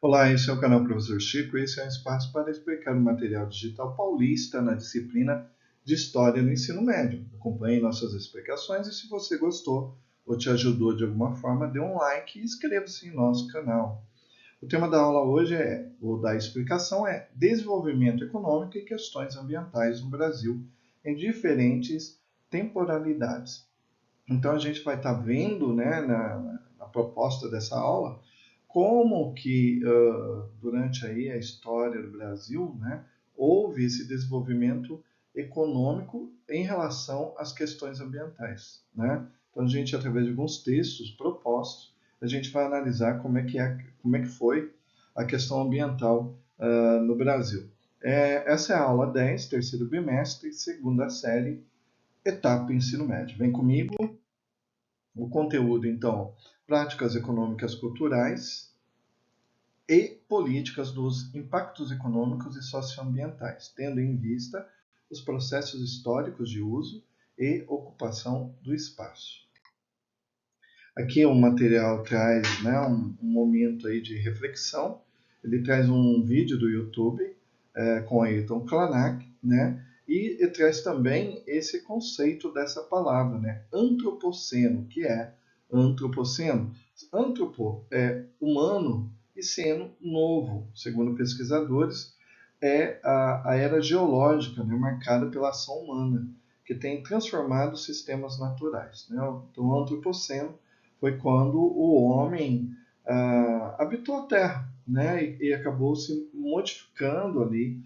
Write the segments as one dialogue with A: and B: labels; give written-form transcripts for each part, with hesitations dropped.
A: Olá, esse é o canal Professor Chico e esse é um espaço para explicar o material digital paulista na disciplina de História no ensino médio. Acompanhe nossas explicações e se você gostou ou te ajudou de alguma forma, dê um like e inscreva-se em nosso canal. O tema da aula hoje ou da explicação é Desenvolvimento Econômico e Questões Ambientais no Brasil em diferentes temporalidades. Então a gente vai estar vendo, né, na proposta dessa aula, como que durante aí a história do Brasil, né, houve esse desenvolvimento econômico em relação às questões ambientais, né? Então a gente, através de alguns textos propostos, a gente vai analisar como é que foi a questão ambiental no Brasil. Essa é a aula 10, terceiro bimestre, segunda série, etapa ensino médio. Vem comigo. O conteúdo, então, práticas econômicas culturais e políticas dos impactos econômicos e socioambientais, tendo em vista os processos históricos de uso e ocupação do espaço. Aqui o material traz, né, um momento aí de reflexão. Ele traz um vídeo do YouTube com Ayrton Klanak, né, e traz também esse conceito dessa palavra, né, antropoceno, que é antropoceno. Antropo é humano e ceno novo, segundo pesquisadores, é a era geológica, né, marcada pela ação humana, que tem transformado sistemas naturais. Né? Então, o antropoceno foi quando o homem habitou a Terra, né, e acabou se modificando ali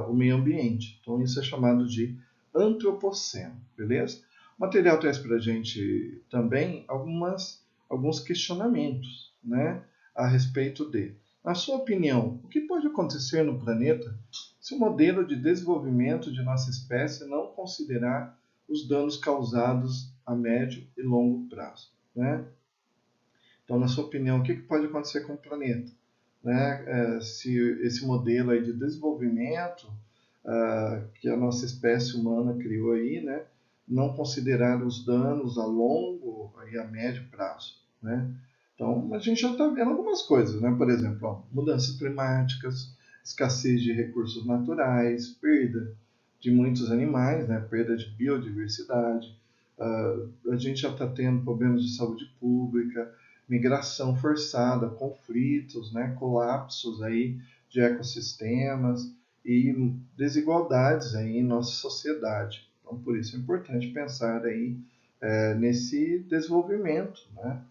A: o meio ambiente. Então, isso é chamado de antropoceno, beleza? O material traz para a gente também alguns questionamentos, né, a respeito de. Na sua opinião, o que pode acontecer no planeta se o modelo de desenvolvimento de nossa espécie não considerar os danos causados a médio e longo prazo? Né? Então, na sua opinião, o que pode acontecer com o planeta? Né? Se esse modelo aí de desenvolvimento que a nossa espécie humana criou aí, né, não considerar os danos a longo e a médio prazo, né? Então, a gente já está vendo algumas coisas, né? Por exemplo, ó, mudanças climáticas, escassez de recursos naturais, perda de muitos animais, né? Perda de biodiversidade. A gente já está tendo problemas de saúde pública, migração forçada, conflitos, né? Colapsos aí de ecossistemas e desigualdades aí em nossa sociedade. Então, por isso é importante pensar aí nesse desenvolvimento, né?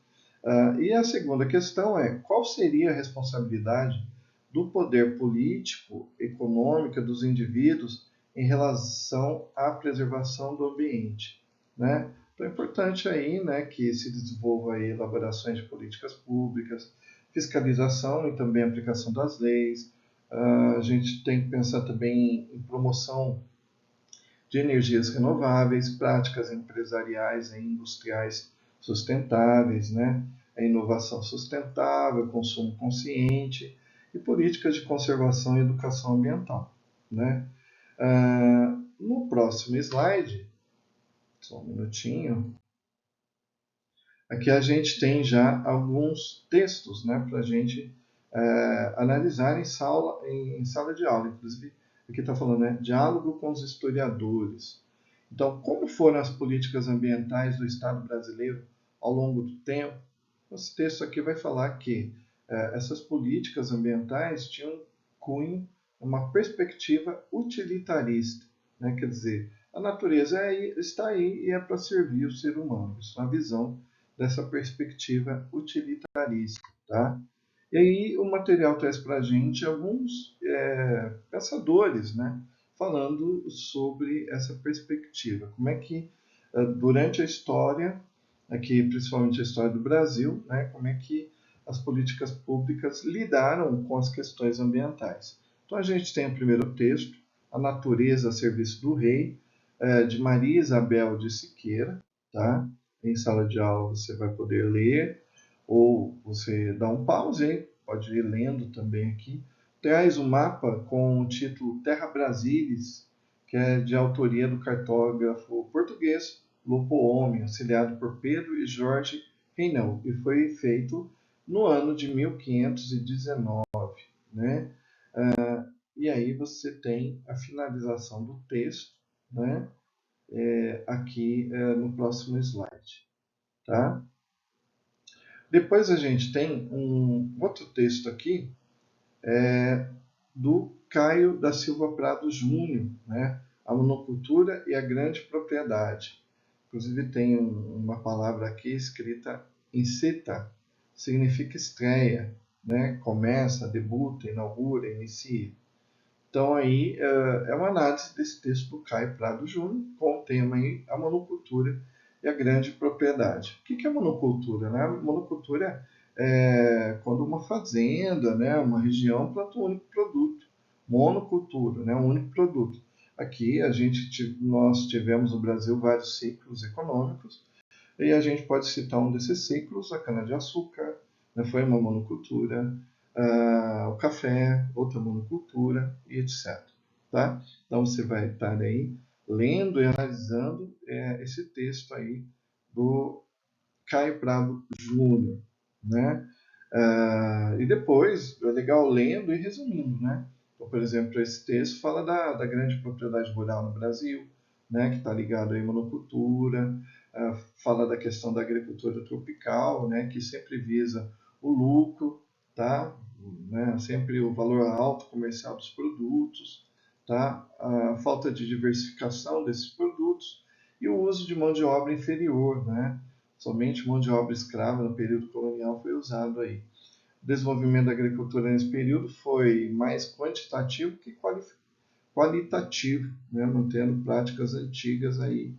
A: E a segunda questão é qual seria a responsabilidade do poder político, econômica dos indivíduos em relação à preservação do ambiente, né? Então é importante aí, né, que se desenvolva aí elaborações de políticas públicas, fiscalização e também aplicação das leis. A gente tem que pensar também em promoção de energias renováveis, práticas empresariais e industriais sustentáveis, né? A inovação sustentável, consumo consciente e políticas de conservação e educação ambiental, né? No próximo slide, só um minutinho, aqui a gente tem já alguns textos, né, para a gente analisar em sala de aula. Inclusive, aqui está falando, né, diálogo com os historiadores. Então, como foram as políticas ambientais do Estado brasileiro ao longo do tempo? Esse texto aqui vai falar que essas políticas ambientais tinham cunho, uma perspectiva utilitarista, né? Quer dizer, a natureza está aí e é para servir o ser humano. Isso é uma visão dessa perspectiva utilitarista. Tá? E aí o material traz para a gente alguns pensadores, né, falando sobre essa perspectiva. Como é que, durante a história, aqui principalmente a história do Brasil, né, como é que as políticas públicas lidaram com as questões ambientais. Então a gente tem o primeiro texto, A Natureza a Serviço do Rei, de Maria Isabel de Siqueira. Tá? Em sala de aula você vai poder ler, ou você dá um pause aí, pode ir lendo também aqui. Traz um mapa com o título Terra Brasilis, que é de autoria do cartógrafo português Lopo Homem, auxiliado por Pedro e Jorge Reinão, e foi feito no ano de 1519, né? E aí você tem a finalização do texto, né? Aqui no próximo slide, tá? Depois a gente tem um outro texto aqui do Caio da Silva Prado Júnior, né? A monocultura e a grande propriedade. Inclusive tem uma palavra aqui escrita incita, significa estreia, né? Começa, debuta, inaugura, inicia. Então aí é uma análise desse texto do Caio Prado Júnior com o tema aí, a monocultura e a grande propriedade. O que é monocultura? Né? A monocultura é quando uma fazenda, né, uma região planta um único produto. Monocultura, né, um único produto. Aqui nós tivemos no Brasil vários ciclos econômicos e a gente pode citar um desses ciclos, a cana-de-açúcar, né, foi uma monocultura, o café, outra monocultura e etc. Tá? Então você vai estar aí lendo e analisando esse texto aí do Caio Prado Júnior, né? E depois é legal lendo e resumindo, né? Então, por exemplo, esse texto fala da grande propriedade rural no Brasil, né? Que está ligado à monocultura, fala da questão da agricultura tropical, né? Que sempre visa o lucro, tá? Né? Sempre o valor alto comercial dos produtos, tá? A falta de diversificação desses produtos e o uso de mão de obra inferior, né? Somente mão de obra escrava no período colonial foi usado aí. O desenvolvimento da agricultura nesse período foi mais quantitativo que qualitativo, né? Mantendo práticas antigas aí,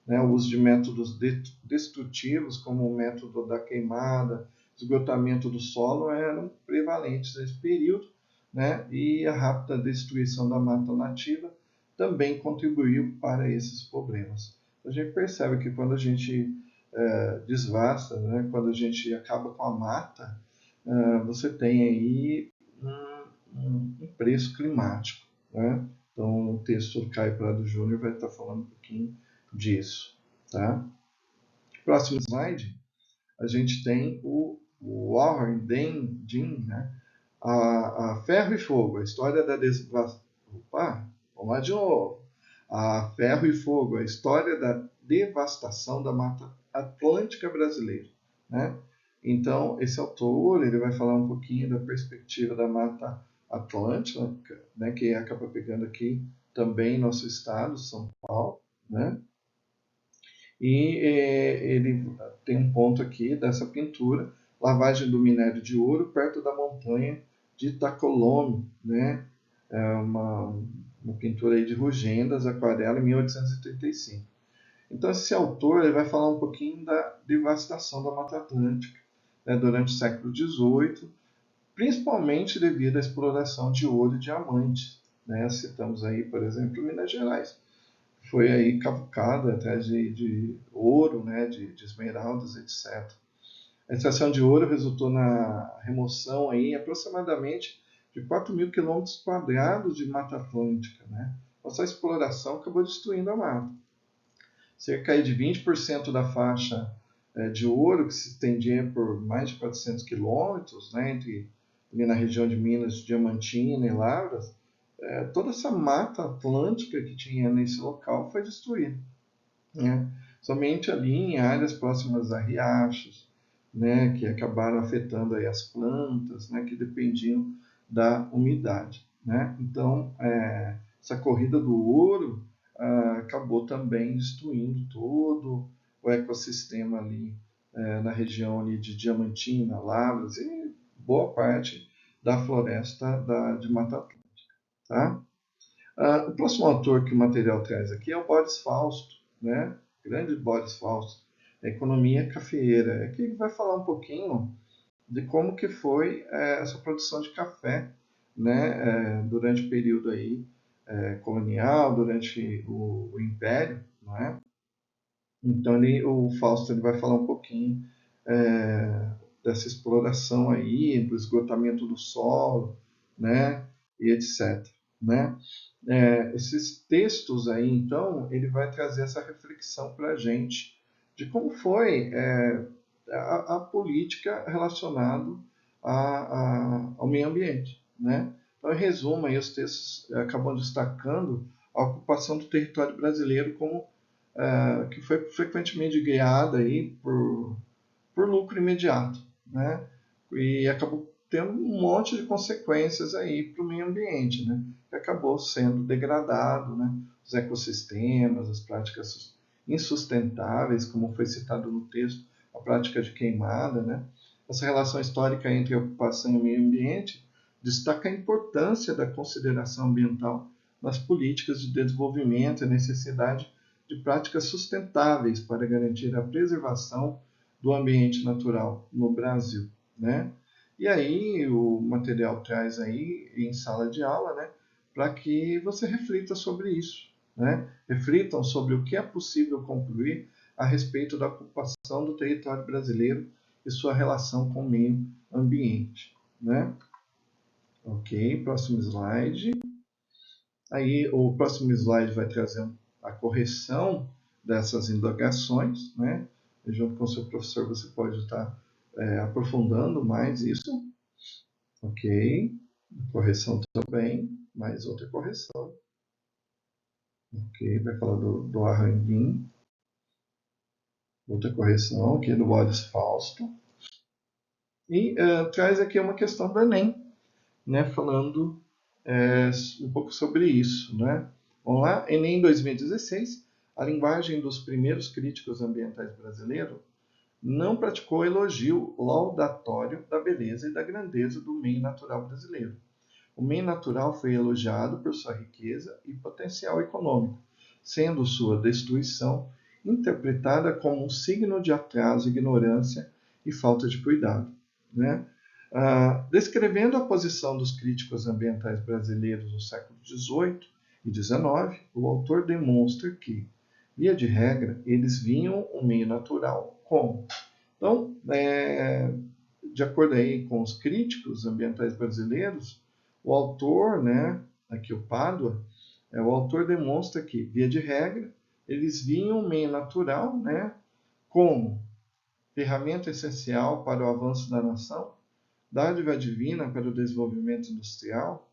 A: né? O uso de métodos destrutivos, como o método da queimada, esgotamento do solo, eram prevalentes nesse período, né? E a rápida destruição da mata nativa também contribuiu para esses problemas. A gente percebe que quando a gente desvasta, né? Quando a gente acaba com a mata, você tem aí um preço climático, né? Então, o texto do Caio Prado Júnior vai estar falando um pouquinho disso, tá? Próximo slide, a gente tem o Warren Jin, né? A Ferro e Fogo, a história da devastação. Opa, vamos lá de novo. A Ferro e Fogo, a história da devastação da Mata Atlântica brasileira, né? Então, esse autor ele vai falar um pouquinho da perspectiva da Mata Atlântica, né, que acaba pegando aqui também nosso estado, São Paulo, né? E ele tem um ponto aqui dessa pintura, lavagem do minério de ouro perto da montanha de Itacolome, né? É uma pintura aí de Rugendas, aquarela, em 1835. Então esse autor ele vai falar um pouquinho da devastação da Mata Atlântica, né, durante o século XVIII, principalmente devido à exploração de ouro e diamantes, né? Citamos aí, por exemplo, Minas Gerais, foi aí cavucado atrás de ouro, né, de esmeraldas, etc. A extração de ouro resultou na remoção aí aproximadamente de 4.000 quilômetros quadrados de Mata Atlântica, né? Essa exploração acabou destruindo a mata. Cerca de 20% da faixa de ouro, que se estendia por mais de 400 quilômetros, né, ali na região de Minas, Diamantina e Lavras, toda essa mata atlântica que tinha nesse local foi destruída, né? Somente ali em áreas próximas a riachos, né, que acabaram afetando aí as plantas, né, que dependiam da umidade, né? Então, essa corrida do ouro acabou também destruindo todo o ecossistema ali na região ali de Diamantina, Lavras e boa parte da floresta de Mata Atlântica, tá? O próximo autor que o material traz aqui é o Boris Fausto, né? Grande Boris Fausto, Economia Cafeeira. Aqui ele vai falar um pouquinho de como que foi essa produção de café, né? Durante o período aí colonial, durante o Império, não é? Então o Fausto ele vai falar um pouquinho dessa exploração aí, do esgotamento do solo, né? E etc. Né? Esses textos aí, então, ele vai trazer essa reflexão para a gente de como foi a política relacionada ao meio ambiente, né? Então, em resumo, aí os textos acabam destacando a ocupação do território brasileiro como que foi frequentemente guiada aí por lucro imediato, né? E acabou tendo um monte de consequências aí para o meio ambiente, né? Que acabou sendo degradado, né? Os ecossistemas, as práticas insustentáveis, como foi citado no texto, a prática de queimada, né? Essa relação histórica entre a ocupação e o meio ambiente destaca a importância da consideração ambiental nas políticas de desenvolvimento e a necessidade de práticas sustentáveis para garantir a preservação do ambiente natural no Brasil, né? E aí o material traz aí em sala de aula, né, para que você reflita sobre isso, né? Reflitam sobre o que é possível concluir a respeito da ocupação do território brasileiro e sua relação com o meio ambiente, né? Ok, próximo slide. Aí o próximo slide vai trazer a correção dessas indagações, né? E junto com o seu professor você pode estar aprofundando mais isso. Ok, correção também, mais outra correção. Ok, vai falar do Arranguim. Outra correção aqui do Wallace Fausto. E traz aqui uma questão do Enem, né? Falando um pouco sobre isso, né? Vamos lá, Enem 2016, a linguagem dos primeiros críticos ambientais brasileiros não praticou elogio laudatório da beleza e da grandeza do meio natural brasileiro. O meio natural foi elogiado por sua riqueza e potencial econômico, sendo sua destruição interpretada como um signo de atraso, ignorância e falta de cuidado, né? Descrevendo a posição dos críticos ambientais brasileiros no século XVIII e XIX, o autor demonstra que, via de regra, eles viam o meio natural como. Então, de acordo aí com os críticos ambientais brasileiros, o autor, né, aqui o Pádua, o autor demonstra que, via de regra, eles viam o meio natural, né, como ferramenta essencial para o avanço da nação, dádiva divina para o desenvolvimento industrial,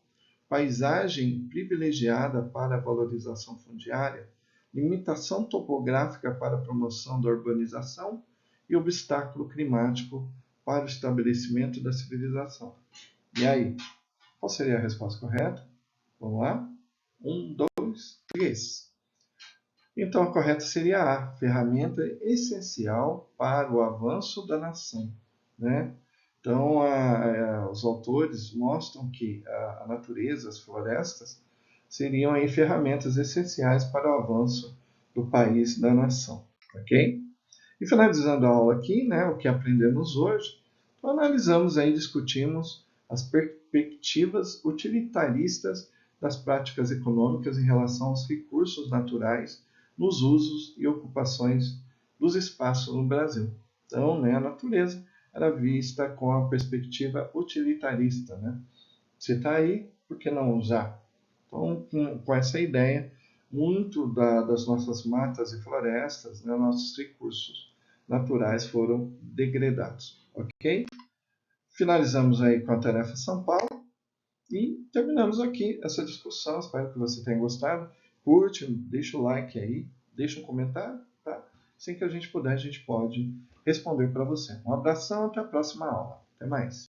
A: paisagem privilegiada para a valorização fundiária, limitação topográfica para a promoção da urbanização e obstáculo climático para o estabelecimento da civilização. E aí, qual seria a resposta correta? Vamos lá? 1, 2, 3. Então, a correta seria A, ferramenta essencial para o avanço da nação, né? Então, os autores mostram que a natureza, as florestas, seriam aí ferramentas essenciais para o avanço do país, da nação, ok? E finalizando a aula aqui, né, o que aprendemos hoje, então analisamos aí, discutimos as perspectivas utilitaristas das práticas econômicas em relação aos recursos naturais nos usos e ocupações dos espaços no Brasil. Então, né, a natureza era vista com a perspectiva utilitarista, né? Se está aí, por que não usar? Então, com essa ideia, muito das nossas matas e florestas, né, nossos recursos naturais foram degradados, ok? Finalizamos aí com a tarefa São Paulo e terminamos aqui essa discussão. Espero que você tenha gostado. Curte, deixa o like aí, deixa um comentário, tá? Assim que a gente puder, a gente pode responder para você. Um abração, até a próxima aula. Até mais.